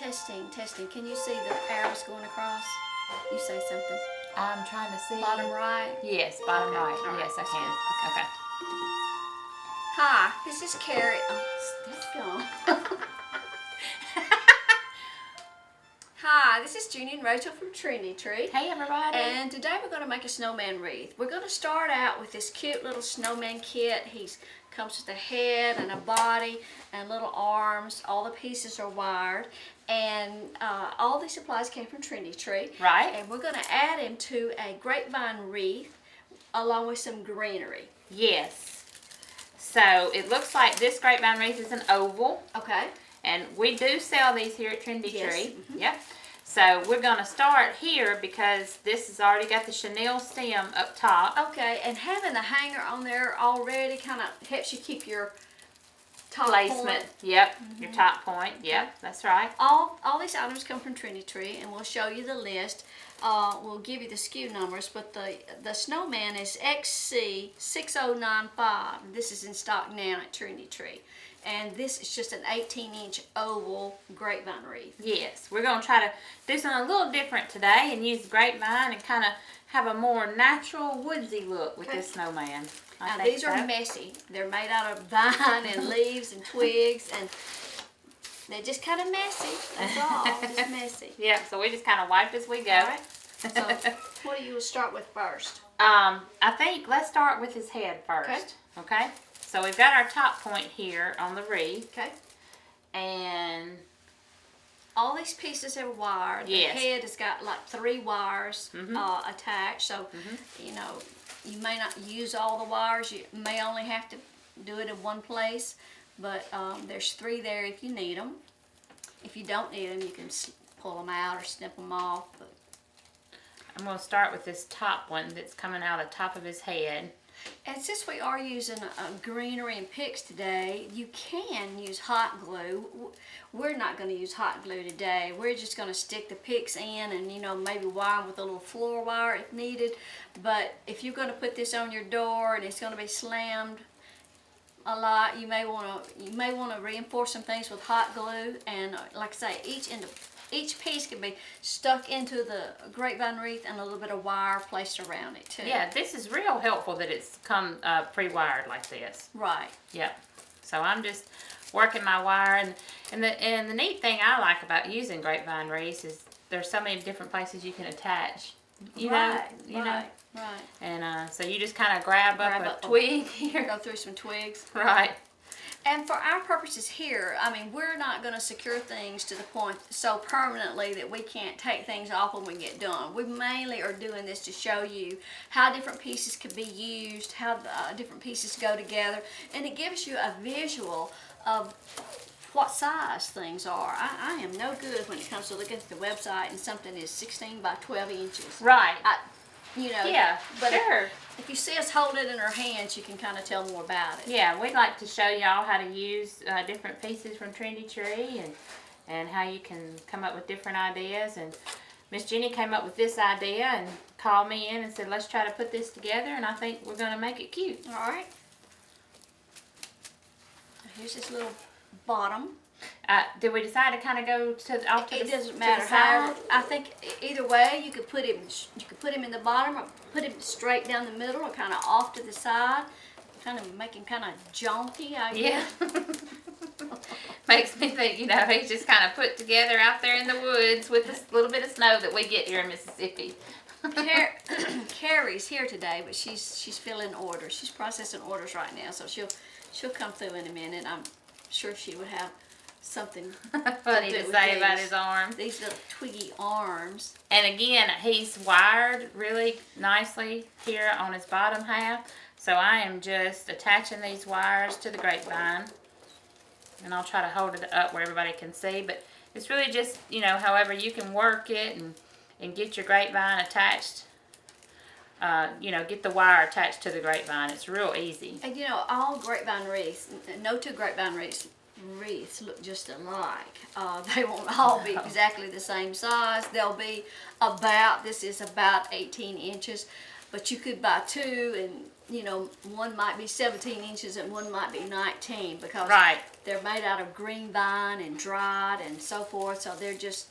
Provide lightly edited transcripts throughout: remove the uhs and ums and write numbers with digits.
Testing, testing. Can you see the arrows going across? You say something. I'm trying to see. Bottom right? Yes, bottom Okay. right. All Yes, right. I can. Okay. Hi, this is Carrie. Oh, that's gone. Hi, this is Jeannie and Rachel from Trendy. Hey, everybody. And today we're going to make a snowman wreath. We're going to start out with this cute little snowman kit. He comes with a head and a body and little arms. All the pieces are wired. And all these supplies came from Trendy Tree. Right. And we're going to add him to a grapevine wreath along with some greenery. Yes. So it looks like this grapevine wreath is an oval. Okay. And we do sell these here at Trendy Yes. Tree. Yep. So we're going to start here because this has already got the chenille stem up top. Okay, and having the hanger on there already kind of helps you keep your top Placement. point. Yep. Your top point. Yep. That's right. All these items come from Trendy Tree, and we'll show you the list. We'll give you the SKU numbers, but the Snowman is XC6095. This is in stock now at Trendy Tree. And this is just an 18-inch oval grapevine wreath. Yes, we're going to try to do something a little different today and use grapevine and kind of have a more natural woodsy look with this snowman. Now these are messy. They're made out of vine and leaves and twigs, and they're just kind of messy. That's all, just messy. Yeah, so we just kind of wipe as we go. All right. So what do you start with first? I think let's start with his head first. Okay. So we've got our top point here on the wreath. Okay. And all these pieces are wired. Yes. The head has got like 3 wires attached. So, you know, you may not use all the wires. You may only have to do it in one place. But there's 3 there if you need them. If you don't need them, you can pull them out or snip them off. But I'm going to start with this top one that's coming out of the top of his head. And since we are using greenery and picks today, you can use hot glue. We're not going to use hot glue today. We're just going to stick the picks in and, you know, maybe wire them with a little floor wire if needed. But if you're going to put this on your door and it's going to be slammed a lot, you may want to reinforce some things with hot glue. And like I say, each piece can be stuck into the grapevine wreath and a little bit of wire placed around it too. Yeah, this is real helpful that it's come pre-wired like this. Right. Yep. So I'm just working my wire, and the neat thing I like about using grapevine wreaths is there's so many different places you can attach. You know. Right. And so you just kind of grab up a twig here. Go through some twigs. Right. And for our purposes here, I mean, we're not going to secure things to the point so permanently that we can't take things off when we get done. We mainly are doing this to show you how different pieces can be used, how different pieces go together, and it gives you a visual of what size things are. I am no good when it comes to looking at the website and something is 16 by 12 inches. Right. You know, yeah, but sure. If you see us hold it in our hands, you can kind of tell more about it. Yeah, we'd like to show y'all how to use different pieces from Trendy Tree and how you can come up with different ideas. And Miss Jenny came up with this idea and called me in and said, let's try to put this together, and I think we're going to make it cute. All right. Here's this little bottom. Did we decide to kind of go off to It the doesn't matter how. I think either way you could put him. You could put him in the bottom, or put him straight down the middle, or kind of off to the side. Kind of make him kind of jaunty, I guess. Yeah. Makes me think, you know, he's just kind of put together out there in the woods with this little bit of snow that we get here in Mississippi. Carrie's here today, but she's filling orders. She's processing orders right now, so she'll come through in a minute. I'm sure she would have something funny to say about his arms. These little twiggy arms. And again, he's wired really nicely here on his bottom half. So I am just attaching these wires to the grapevine. And I'll try to hold it up where everybody can see. But it's really just, you know, however you can work it and get your grapevine attached. You know, get the wire attached to the grapevine. It's real easy. And you know, all grapevine wreaths, no two grapevine wreaths look just alike. They won't all be exactly the same size. They'll be about, this is about 18 inches. But you could buy two, and you know, one might be 17 inches and one might be 19 because Right. they're made out of green vine and dried and so forth. So they're just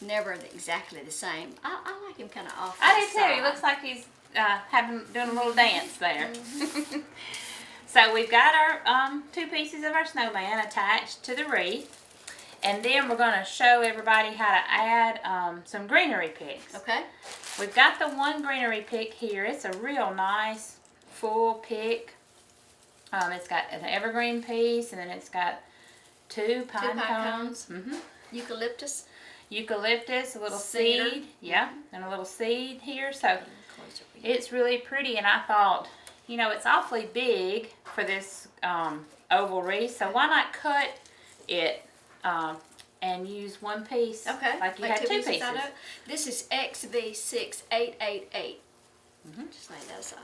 never exactly the same. I like him kind of off. I do too. He looks like he's doing a little dance there. So we've got our 2 pieces of our snowman attached to the wreath. And then we're going to show everybody how to add some greenery picks. Okay. We've got the one greenery pick here. It's a real nice full pick. It's got an evergreen piece, and then it's got 2 pine cones. Eucalyptus. Eucalyptus, a little Cedar. seed. Yeah, and a little seed here. So it's really pretty, and I thought, you know, it's awfully big for this oval wreath, so why not cut it and use one piece? Okay. Like you had 2 pieces. Out of it. This is XV6888. Just lay that aside.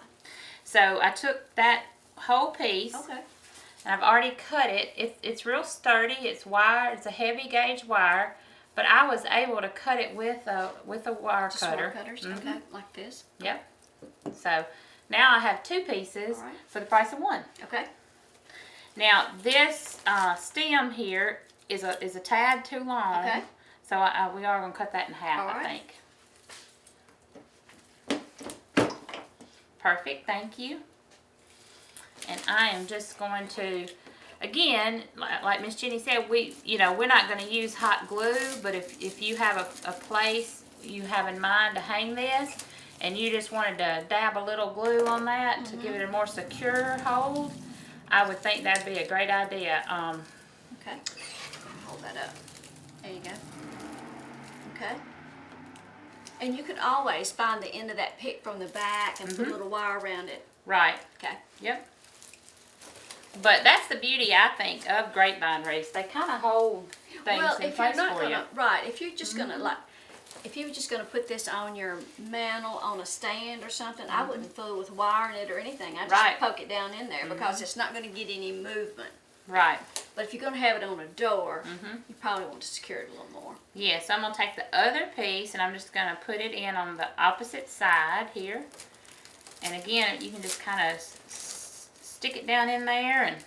So I took that whole piece. Okay. And I've already cut it. It's real sturdy. It's wire. It's a heavy gauge wire, but I was able to cut it with a wire Just cutter. wire cutters. Okay, like this. Yep. So now I have 2 pieces for the price of 1. Okay. Now this stem here is a tad too long. Okay. So we are going to cut that in half, I think. Perfect. Thank you. And I am just going to, again, like Miss Jenny said, we're not going to use hot glue, but if you have a place you have in mind to hang this, and you just wanted to dab a little glue on that to give it a more secure hold, I would think that'd be a great idea. Okay. Hold that up. There you go. Okay. And you could always find the end of that pick from the back and put a little wire around it. Right. Okay. Yep. But that's the beauty, I think, of grapevine wreaths. They kind of hold things in place for you. If you're just gonna if you were just gonna put this on your mantle on a stand or something, I wouldn't fool with wiring it or anything. I just poke it down in there because it's not gonna get any movement. Right. But if you're gonna have it on a door, you probably want to secure it a little more. Yeah, so I'm gonna take the other piece and I'm just gonna put it in on the opposite side here. And again, you can just kind of stick it down in there, and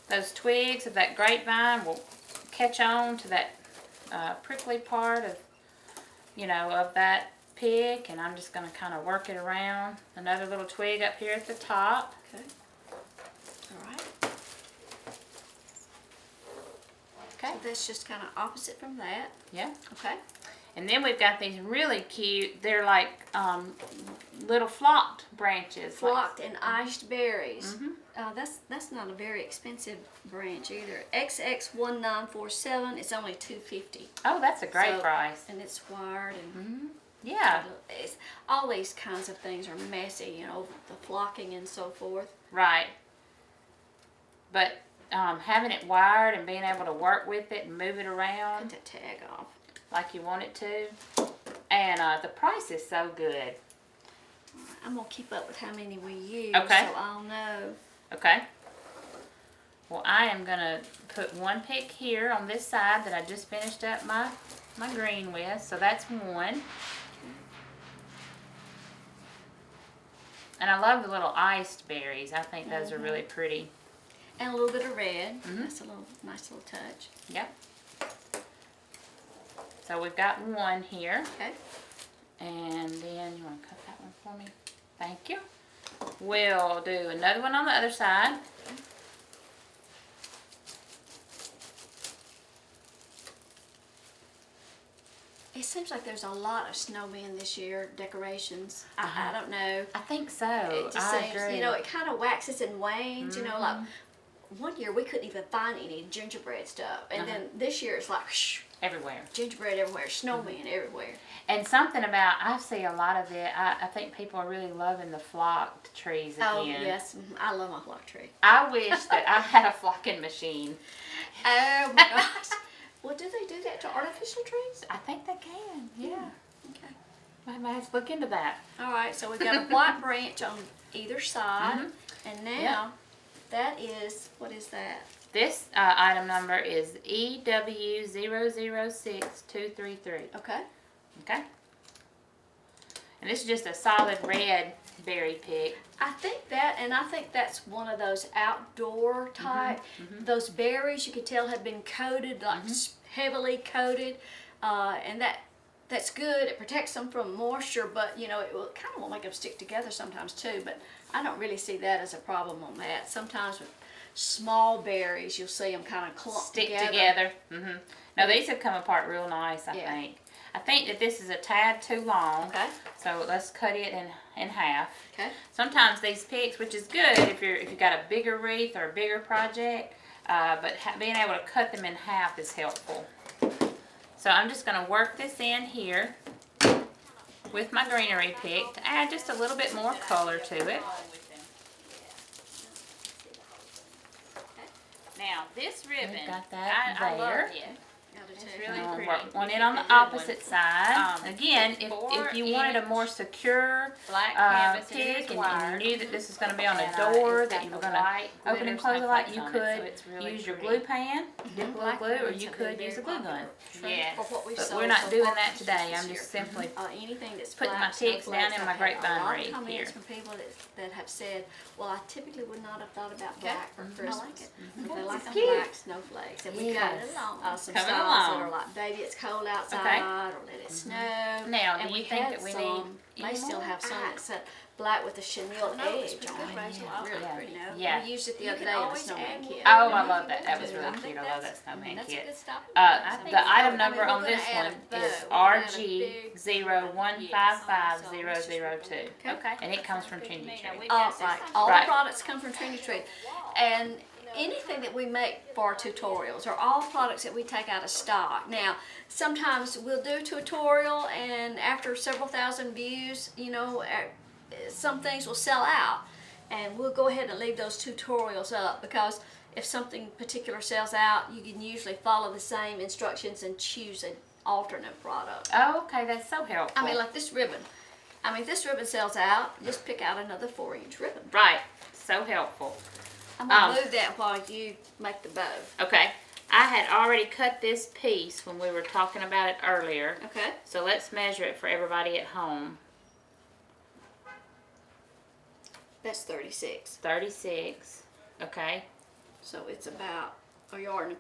those twigs of that grapevine will catch on to that prickly part of, of that pick, and I'm just going to kind of work it around. Another little twig up here at the top. Okay. All right. Okay. So that's just kind of opposite from that. Yeah. Okay. And then we've got these really cute, they're like little flocked branches. Flocked and iced berries. That's not a very expensive branch either. XX1947, it's only $2.50. Oh, that's a great price. And it's wired and yeah. All these kinds of things are messy, the flocking and so forth. Right. But having it wired and being able to work with it and move it around. Put that tag off. Like you want it to. And the price is so good. I'm going to keep up with how many we use okay. so I'll know. Okay. Well, I am going to put 1 pick here on this side that I just finished up my green with. So that's 1. And I love the little iced berries. I think those are really pretty. And a little bit of red. That's a nice little touch. Yep. So we've got 1 here. Okay. And then you want to cut that one for me? Thank you. We'll do another one on the other side. It seems like there's a lot of snowmen this year, decorations. I don't know. I think so. It just I seems, agree. it kind of waxes and wanes, like one year we couldn't even find any gingerbread stuff. And then this year it's like, everywhere. Gingerbread everywhere, snowmen everywhere. And something about, I see a lot of it, I think people are really loving the flocked trees again. Oh, yes. I love my flock tree. I wish that I had a flocking machine. Oh, my gosh. Well, do they do that to artificial trees? I think they can, yeah. Okay. I might have to look into that. All right, so we've got a white branch on either side. And now, that is, what is that? This item number is EW006233. Okay. Okay. And this is just a solid red berry pick. I think that's one of those outdoor type. Those berries you could tell had been coated, like heavily coated, and that's good. It protects them from moisture, but you know it kind of will make them stick together sometimes too. But I don't really see that as a problem on that. Sometimes with small berries, you'll see them kind of clump together. Now these have come apart real nice. I think. I think that this is a tad too long. Okay. So let's cut it in half. Okay. Sometimes these picks, which is good if you've got a bigger wreath or a bigger project, but being able to cut them in half is helpful. So I'm just going to work this in here with my greenery pick to add just a little bit more color to it. Now this ribbon, got that I love there. it. It's It's really I'll pretty. work One it in on the good opposite one. side. Again, if you wanted a more secure pick and you knew that this was going to be on a door that you were going to open and close a lot, you could use your glue pan, dip a little glue, or you could use a glue gun. Yeah. But we're not doing that today. I'm just simply Anything that's putting my flat, picks down snowflakes. in my I've had grapevine a lot wreath of comments here. from people that have said, well, I typically would not have thought about black for Christmas. I like it. But they like them cute. black snowflakes. And we've got some Coming styles that along. are like, baby, it's cold outside, or let it snow. Now, and do we you think had that we some, need they any still more? have some that said black with a chenille edge on it. Really Yeah. pretty. Yeah. We used it the other day in the Snowman kit. Oh, I love that. That was really cute. I love that snowman That's a kit. good stopping point. The item number we're on gonna this add one a bow. is We're gonna add a big RG01555002. Okay. And it comes from Trendy. Right. All Right. the products come from Trendy Trade. And anything that we make for tutorials are all products that we take out of stock. Now, sometimes we'll do a tutorial and after several thousand views, you know, some things will sell out. And we'll go ahead and leave those tutorials up because if something particular sells out, you can usually follow the same instructions and choose an alternate product. Oh, okay. That's so helpful. I mean, like this ribbon. I mean, if this ribbon sells out, just pick out another 4-inch ribbon. Right. So helpful. I'm going to move that while you make the bow. Okay. I had already cut this piece when we were talking about it earlier. Okay. So let's measure it for everybody at home. That's 36. 36. Okay. So it's about 1.25 yards.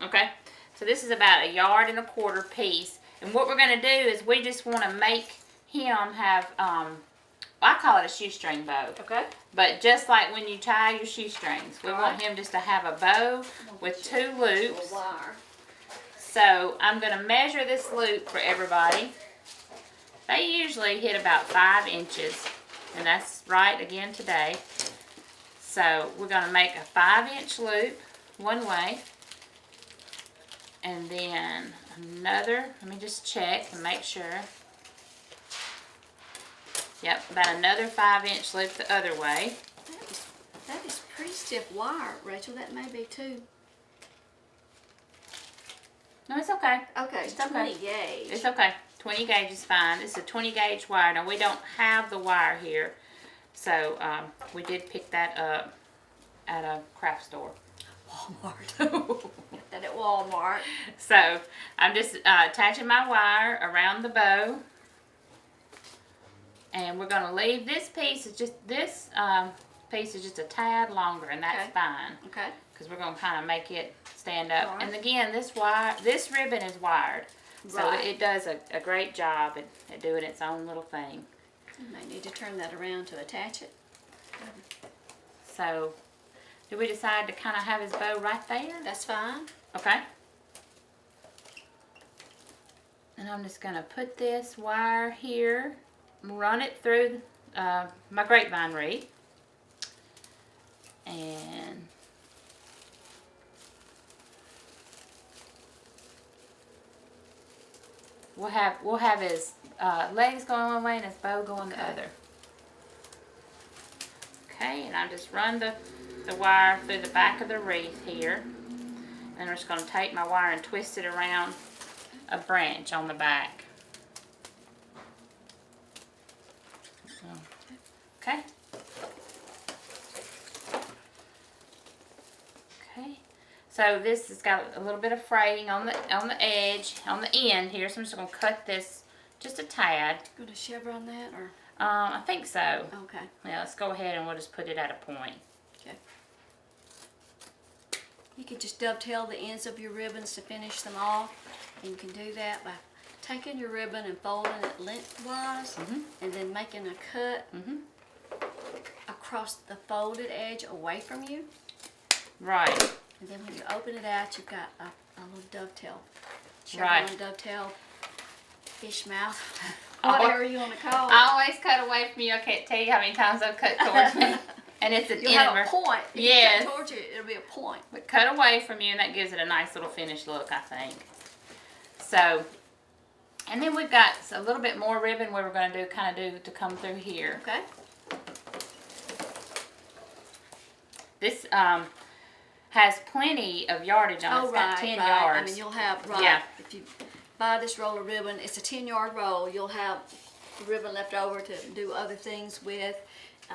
Okay. So this is about 1.25 yards piece. And what we're going to do is we just want to make him have, I call it a shoestring bow. Okay. But just like when you tie your shoestrings, we want him just to have a bow with 2 loops. Wire. So I'm going to measure this loop for everybody. They usually hit about 5 inches. And that's right again today. So we're going to make a 5-inch loop one way. And then another, let me just check and make sure. Yep, about another 5-inch loop the other way. That is pretty stiff wire, Rachel. That may be too. No, it's okay. Okay, It's okay. 20 gauge. It's okay. 20 gauge is fine. This is a 20 gauge wire. Now we don't have the wire here. So we did pick that up at a craft store. Walmart. Get that at Walmart. So I'm just attaching my wire around the bow. And we're going to leave this piece, piece is just a tad longer, and that's Okay. fine. Okay. Because we're going to kind of make it stand up. Alright. And again, this ribbon is wired. So Right. it does a great job at doing its own little thing. You may need to turn that around to attach it. So, do we decide to kind of have his bow right there? That's fine. Okay. And I'm just going to put this wire here, run it through my grapevine wreath. And we'll have his legs going one way and his bow going the other. Okay, and I just run the wire through the back of the wreath here. And I'm just going to take my wire and twist it around a branch on the back. Okay. Okay. So this has got a little bit of fraying on the edge, on the end here. So I'm just going to cut this just a tad. Going to chevron that or? I think so. Okay. Yeah, let's go ahead and we'll just put it at a point. Okay. You can just dovetail the ends of your ribbons to finish them off. And you can do that by taking your ribbon and folding it lengthwise and then making a cut across the folded edge away from you. Right. And then when you open it out, you've got a little dovetail. Right. Chevron dovetail, fish mouth, whatever you want to call it. I always cut away from you. I can't tell you how many times I've cut towards me. And it's an You'll have a point. If yes. you cut towards you, it'll be a point. But cut away from you, and that gives it a nice little finished look, I think. So, and then we've got a little bit more ribbon where we're going to do to come through here. Okay. This has plenty of yardage on it. It's got 10 yards. I mean, you'll have, if you buy this roll of ribbon, it's a 10-yard roll. You'll have ribbon left over to do other things with.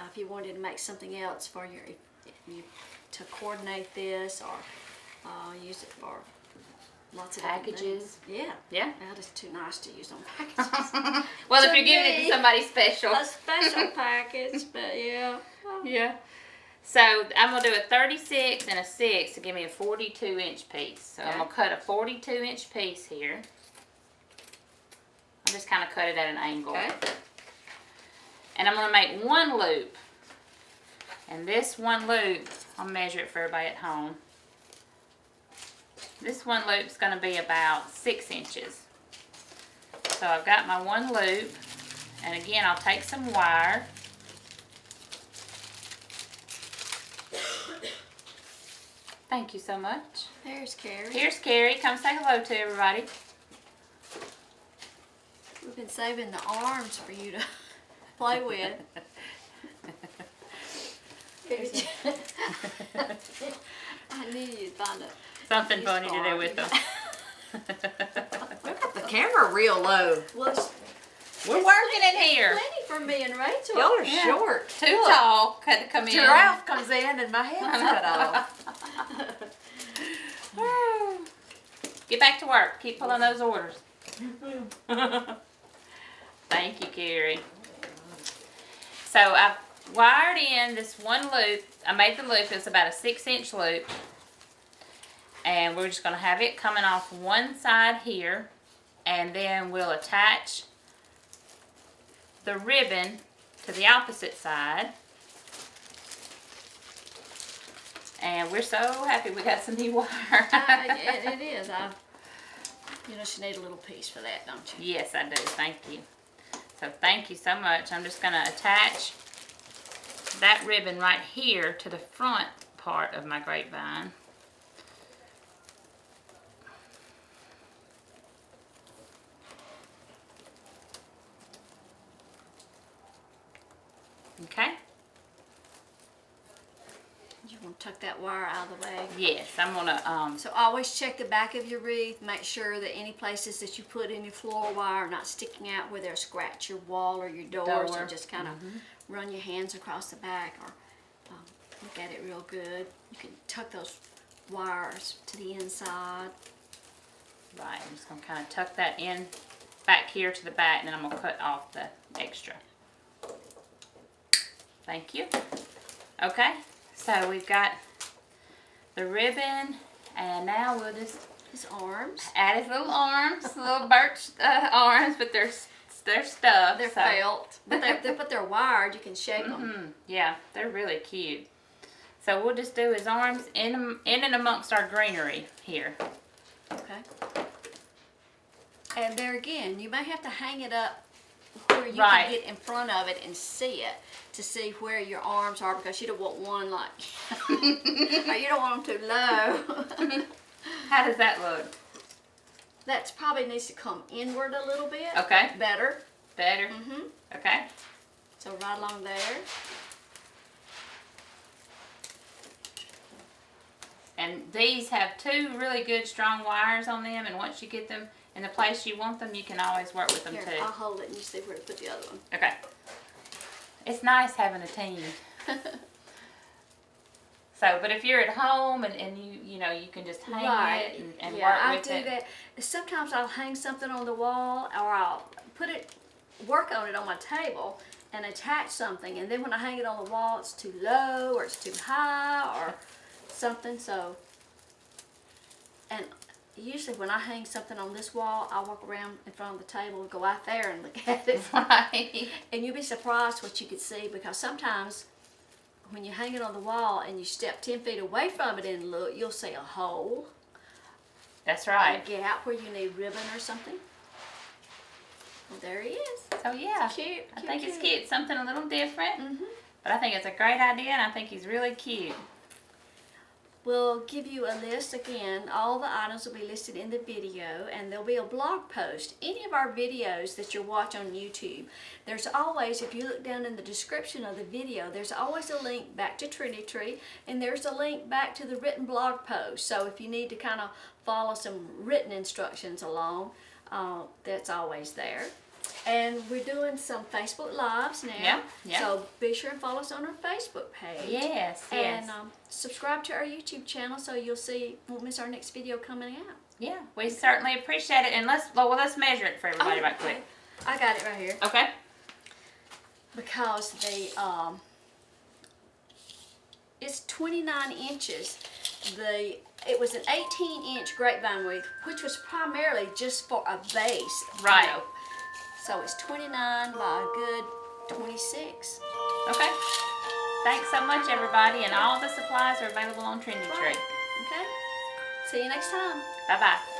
If you wanted to make something else for your, to coordinate this or use it for lots of packages. Yeah. Yeah. That is too nice to use on packages. Well, if you're giving it to somebody special. A special package, but yeah. Yeah. So I'm going to do a 36 and a 6 to give me a 42-inch piece. So I'm going to cut a 42-inch piece here. I'll just kind of cut it at an angle. Okay. And I'm going to make one loop. And this one loop, I'll measure it for everybody at home. This one loop's going to be about 6 inches. So I've got my one loop. And again, I'll take some wire. Thank you so much. There's Carrie. Here's Carrie. Come say hello to everybody. We've been saving the arms for you to play with. I knew you'd find it. Something funny to do with them. Look at the camera real low. Well, We're working in here. plenty for me and Rachel. Y'all are short. Too tall. Had to come in. Giraffe comes in and my head's cut off. Get back to work. Keep pulling those orders. Thank you, Carrie. So I've wired in this one loop. I made the loop. It's about a 6-inch loop. And we're just going to have it coming off one side here. And then we'll attach the ribbon to the opposite side. And we're so happy we got some new wire. It is. You know, you need a little piece for that, don't you? Yes, I do. Thank you. So thank you so much. I'm just going to attach that ribbon right here to the front part of my grapevine. Okay. You want to tuck that wire out of the way. Yes, I'm going to... So always check the back of your wreath. Make sure that any places that you put in your floor wire are not sticking out where they'll scratch your wall or your doors. So just kind of run your hands across the back or look at it real good. You can tuck those wires to the inside. Right, I'm just going to kind of tuck that in back here to the back, and then I'm going to cut off the extra. Thank you. Okay, so we've got the ribbon, and now we'll just His arms. add his little arms, little birch arms, but they're stuffed. They're felt, but they're wired. You can shape them. Yeah, they're really cute. So we'll just do his arms in and amongst our greenery here. Okay. And there again, you may have to hang it up where you Right. can get in front of it and see it to see where your arms are, because you don't want one like, or you don't want them too low. How does that look? That probably needs to come inward a little bit. Okay. Better. Better? Mm-hmm. Okay. So right along there. And these have two really good strong wires on them, and once you get them in the place you want them, you can always work with them Here, too. I'll hold it and you see where to put the other one. Okay. It's nice having a team. So, but if you're at home and you know, you can just hang it and yeah, work I with do it. that. Sometimes I'll hang something on the wall, or I'll work on it on my table and attach something, and then when I hang it on the wall, it's too low or it's too high or something. So, and usually when I hang something on this wall, I walk around in front of the table and go out there and look at it. Right. And you'll be surprised what you could see, because sometimes when you hang it on the wall and you step 10 feet away from it and look, you'll see a hole, That's a right. gap where you need ribbon or something. Well, there he is. So yeah, Cute. I think it's cute. Something a little different, Mm-hmm. but I think it's a great idea, and I think he's really cute. We'll give you a list again. All the items will be listed in the video, and there'll be a blog post. Any of our videos that you watch on YouTube, there's always, if you look down in the description of the video, there's always a link back to Trendy, and there's a link back to the written blog post. So if you need to kind of follow some written instructions along, that's always there. And we're doing some Facebook Lives now. Yeah, yeah. So be sure and follow us on our Facebook page. Yes, yes. And subscribe to our YouTube channel so won't miss our next video coming out. Yeah, we certainly appreciate it. And let's measure it for everybody right quick. I got it right here. Okay. Because it's 29 inches. It was an 18-inch grapevine wreath, which was primarily just for a base. Right. So it's 29 by a good 26. Okay. Thanks so much, everybody, and all the supplies are available on Trendy. Right. Okay. See you next time. Bye-bye.